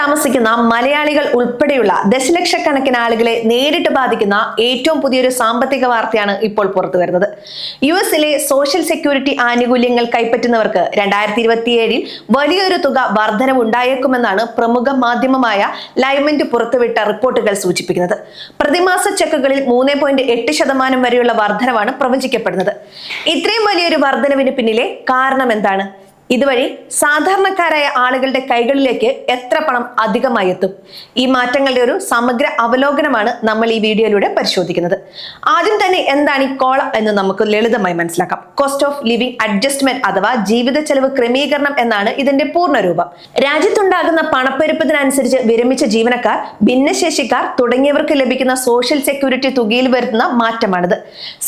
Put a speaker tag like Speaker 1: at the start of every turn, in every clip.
Speaker 1: താമസിക്കുന്ന മലയാളികൾ ഉൾപ്പെടെയുള്ള ദശലക്ഷക്കണക്കിന് ആളുകളെ നേരിട്ട് ബാധിക്കുന്ന ഏറ്റവും പുതിയൊരു സാമ്പത്തിക വാർത്തയാണ് ഇപ്പോൾ പുറത്തു വരുന്നത്. യുഎസിലെ സോഷ്യൽ സെക്യൂരിറ്റി ആനുകൂല്യങ്ങൾ കൈപ്പറ്റുന്നവർക്ക് 2027 വലിയൊരു തുക വർധനവ് ഉണ്ടായേക്കുമെന്നാണ് പ്രമുഖ മാധ്യമമായ ലൈവ്മെന്റ് പുറത്തുവിട്ട റിപ്പോർട്ടുകൾ സൂചിപ്പിക്കുന്നത്. പ്രതിമാസ ചെക്കുകളിൽ 3.8% വരെയുള്ള വർധനവാണ് പ്രവചിക്കപ്പെടുന്നത്. ഇത്രയും വലിയൊരു വർധനവിന് പിന്നിലെ കാരണം എന്താണ്? ഇതുവഴി സാധാരണക്കാരായ ആളുകളുടെ കൈകളിലേക്ക് എത്ര പണം അധികമായി എത്തും? ഈ മാറ്റങ്ങളുടെ ഒരു സമഗ്ര അവലോകനമാണ് നമ്മൾ ഈ വീഡിയോയിലൂടെ പരിശോധിക്കുന്നത്. ആദ്യം തന്നെ എന്താണ് ഈ കോള എന്ന് നമുക്ക് ലളിതമായി മനസ്സിലാക്കാം. കോസ്റ്റ് ഓഫ് ലിവിംഗ് അഡ്ജസ്റ്റ്മെന്റ് അഥവാ ജീവിത ചെലവ് ക്രമീകരണം എന്നാണ് ഇതിന്റെ പൂർണ്ണരൂപം. രാജ്യത്തുണ്ടാകുന്ന പണപ്പെരുപ്പത്തിനനുസരിച്ച് വിരമിച്ച ജീവനക്കാർ, ഭിന്നശേഷിക്കാർ തുടങ്ങിയവർക്ക് ലഭിക്കുന്ന സോഷ്യൽ സെക്യൂരിറ്റി തുകയിൽ വരുത്തുന്ന മാറ്റമാണിത്.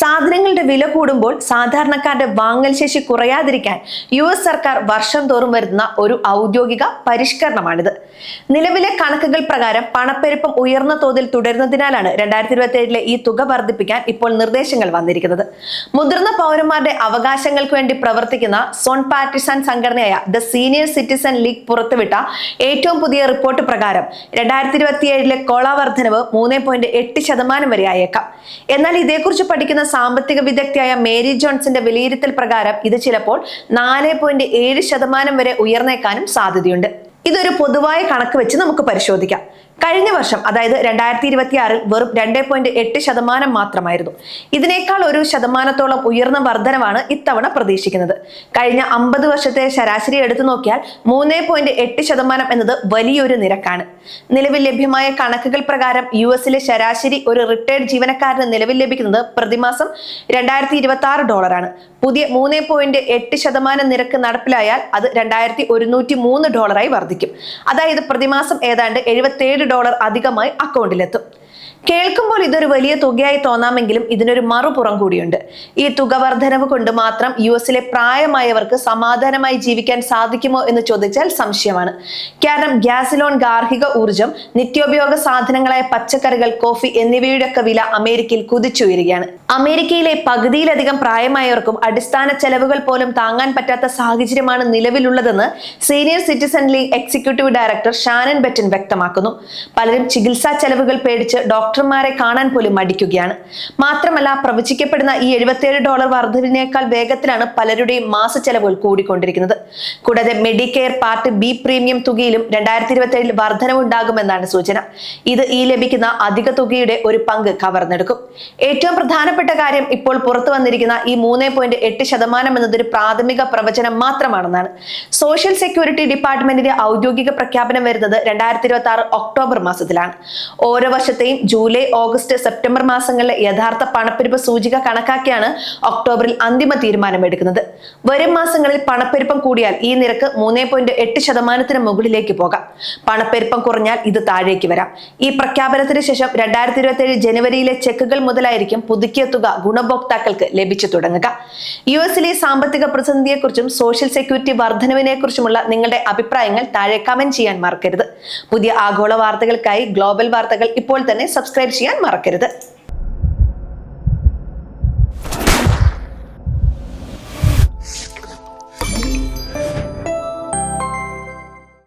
Speaker 1: സാധനങ്ങളുടെ വില കൂടുമ്പോൾ സാധാരണക്കാരുടെ വാങ്ങൽ ശേഷി കുറയാതിരിക്കാൻ US സർക്കാർ വർഷം തോറും വരുന്ന ഒരു ഔദ്യോഗിക പരിഷ്കരണമാണിത്. നിലവിലെ കണക്കുകൾ പ്രകാരം പണപ്പെരുപ്പം ഉയർന്ന തോതിൽ തുടരുന്നതിനാലാണ് 2027 ഈ തുക വർദ്ധിപ്പിക്കാൻ ഇപ്പോൾ നിർദ്ദേശങ്ങൾ വന്നിരിക്കുന്നത്. മുതിർന്ന പൗരന്മാരുടെ അവകാശങ്ങൾക്ക് വേണ്ടി പ്രവർത്തിക്കുന്ന സോൺ പാർട്ടിസൺ സംഘടനയായ ദ സീനിയർ സിറ്റിസൺ ലീഗ് പുറത്തുവിട്ട ഏറ്റവും പുതിയ റിപ്പോർട്ട് പ്രകാരം 2027 കോള വർധനവ് 3.8% വരെ ആയേക്കാം. എന്നാൽ ഇതേക്കുറിച്ച് പഠിക്കുന്ന സാമ്പത്തിക വിദഗ്ധയായ മേരി ജോൺസിന്റെ വിലയിരുത്തൽ പ്രകാരം ഇത് ചിലപ്പോൾ 4.7% വരെ ഉയർന്നേക്കാനും സാധ്യതയുണ്ട്. ഇതൊരു പൊതുവായ കണക്ക് വെച്ച് നമുക്ക് പരിശോധിക്കാം. കഴിഞ്ഞ വർഷം, അതായത് 2026 വെറും 2.8% മാത്രമായിരുന്നു. ഇതിനേക്കാൾ 1% ഉയർന്ന വർധനവാണ് ഇത്തവണ പ്രതീക്ഷിക്കുന്നത്. കഴിഞ്ഞ 50 വർഷത്തെ ശരാശരി എടുത്തു നോക്കിയാൽ 3.8% എന്നത് വലിയൊരു നിരക്കാണ്. നിലവിൽ ലഭ്യമായ കണക്കുകൾ പ്രകാരം US ശരാശരി ഒരു റിട്ടയർഡ് ജീവനക്കാരന് നിലവിൽ ലഭിക്കുന്നത് പ്രതിമാസം $2026 പുതിയ 3.8% നിരക്ക് നടപ്പിലായാൽ അത് $2103 വർദ്ധിക്കും. അതായത് പ്രതിമാസം ഏതാണ്ട് $77 അധികമായി അക്കൗണ്ടിലെത്തും. കേൾക്കുമ്പോൾ ഇതൊരു വലിയ തുകയായി തോന്നാമെങ്കിലും ഇതിനൊരു മറുപുറം കൂടിയുണ്ട്. ഈ തുക വർധനവ് കൊണ്ട് മാത്രം US പ്രായമായവർക്ക് സമാധാനമായി ജീവിക്കാൻ സാധിക്കുമോ എന്ന് ചോദിച്ചാൽ സംശയമാണ്. കാരണം ഗ്യാസ് ലോൺ, ഗാർഹിക ഊർജം, നിത്യോപയോഗ സാധനങ്ങളായ പച്ചക്കറികൾ, കോഫി എന്നിവയുടെയൊക്കെ വില അമേരിക്കയിൽ കുതിച്ചുയരുകയാണ്. അമേരിക്കയിലെ പകുതിയിലധികം പ്രായമായവർക്കും അടിസ്ഥാന ചെലവുകൾ പോലും താങ്ങാൻ പറ്റാത്ത സാഹചര്യമാണ് നിലവിലുള്ളതെന്ന് senior citizen league executive director Shannon Betten വ്യക്തമാക്കുന്നു. പലരും ചികിത്സാ ചെലവുകൾ പേടിച്ച് ഡോക്ടർമാരെ കാണാൻ പോലും മടിക്കുകയാണ്. മാത്രമല്ല, പ്രവചിക്കപ്പെടുന്ന ഈ $77 വർധനവിനേക്കാൾ വേഗത്തിലാണ് പലരുടെയും മാസ ചെലവുകൾ കൂടിക്കൊണ്ടിരിക്കുന്നത്. കൂടാതെ മെഡിക്കെയർ പാർട്ട് ബി പ്രീമിയം തുകയിലും 2027 വർധനവുണ്ടാകുമെന്നാണ് സൂചന. ഇത് ഈ ലഭിക്കുന്ന അധിക തുകയുടെ ഒരു പങ്ക് കവർന്നെടുക്കും. ഏറ്റവും പ്രധാനപ്പെട്ട കാര്യം, ഇപ്പോൾ പുറത്തു വന്നിരിക്കുന്ന ഈ 3.8% എന്നതൊരു പ്രാഥമിക പ്രവചനം മാത്രമാണെന്നാണ്. സോഷ്യൽ സെക്യൂരിറ്റി ഡിപ്പാർട്ട്മെന്റിന്റെ ഔദ്യോഗിക പ്രഖ്യാപനം വരുന്നത് 2026 ഒക്ടോബർ മാസത്തിലാണ്. ഓരോ വർഷത്തെയും ജൂലൈ, ഓഗസ്റ്റ്, സെപ്റ്റംബർ മാസങ്ങളിലെ യഥാർത്ഥ പണപ്പെരുപ്പ സൂചിക കണക്കാക്കിയാണ് ഒക്ടോബറിൽ അന്തിമ തീരുമാനമെടുക്കുന്നത്. വരും മാസങ്ങളിൽ പണപ്പെരുപ്പം കൂടിയാൽ ഈ നിരക്ക് 3.8% മുകളിലേക്ക് പോകാം. പണപ്പെരുപ്പം കുറഞ്ഞാൽ ഇത് താഴേക്ക് വരാം. ഈ പ്രഖ്യാപനത്തിന് ശേഷം 2027 ജനുവരിയിലെ ചെക്കുകൾ മുതലായിരിക്കും പുതുക്കിയ തുക ഗുണഭോക്താക്കൾക്ക് ലഭിച്ചു തുടങ്ങുക. US സാമ്പത്തിക പ്രതിസന്ധിയെക്കുറിച്ചും സോഷ്യൽ സെക്യൂരിറ്റി വർധനവിനെ കുറിച്ചുമുള്ള നിങ്ങളുടെ അഭിപ്രായങ്ങൾ താഴെ കമന്റ് ചെയ്യാൻ മറക്കരുത്. പുതിയ ആഗോള വാർത്തകൾക്കായി ഗ്ലോബൽ വാർത്തകൾ ഇപ്പോൾ തന്നെ സബ്സ്ക്രൈബ് ചെയ്യാൻ മറക്കരുത്.